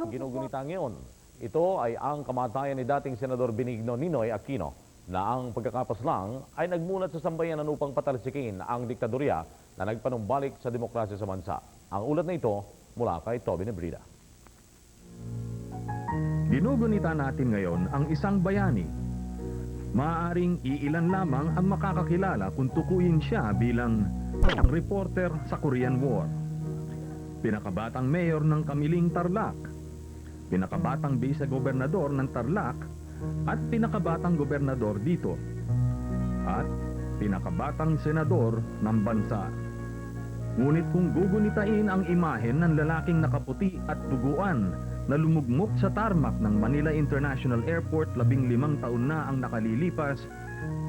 Ginugunita ngayon. Ito ay ang kamatayan ni dating Senador Benigno Ninoy Aquino na ang pagkakapas lang ay nagmulat sa sambayanan upang patalsikin ang diktadorya na nagpanumbalik sa demokrasya sa bansa. Ang ulat na ito mula kay Toby Nebrida. Ginugunita natin ngayon ang isang bayani. Maaaring iilan lamang ang makakakilala kung tukuyin siya bilang reporter sa Korean War. Pinakabatang mayor ng Kamiling, Tarlac, pinakabatang vice-gobernador ng Tarlac at pinakabatang gobernador dito, at pinakabatang senador ng bansa. Ngunit kung gugunitain ang imahen ng lalaking nakaputi at duguan na lumugmok sa tarmac ng Manila International Airport 15 taon na ang nakalilipas,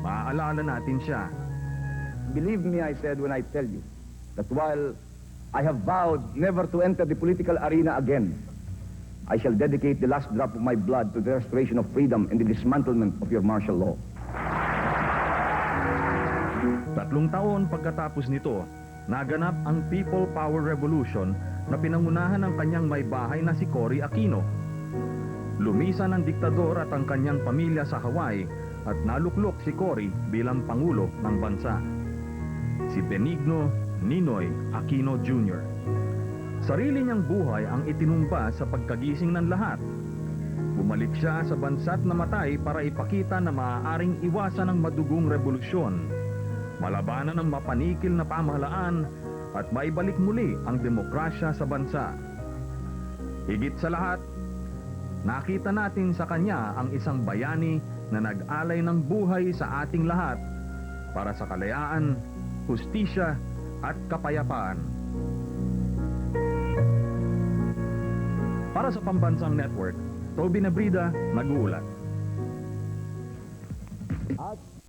maaalala natin siya. Believe me, I said when I tell you that while I have vowed never to enter the political arena again, I shall dedicate the last drop of my blood to the restoration of freedom and the dismantlement of your martial law. 3 taon pagkatapos nito, naganap ang People Power Revolution na pinangunahan ng kanyang may bahay na si Cory Aquino. Lumisan ang diktador at ang kanyang pamilya sa Hawaii at naluklok si Cory bilang pangulo ng bansa. Si Benigno Ninoy Aquino Jr. Sarili niyang buhay ang itinumpa sa pagkagising ng lahat. Bumalik siya sa bansa't namatay para ipakita na maaaring iwasan ang madugong revolusyon, malabanan ang mapanikil na pamahalaan at maibalik muli ang demokrasya sa bansa. Higit sa lahat, nakita natin sa kanya ang isang bayani na nag-alay ng buhay sa ating lahat para sa kalayaan, hustisya at kapayapaan. Para sa Pambansang Network, Toby Nebrida, nag-uulat. At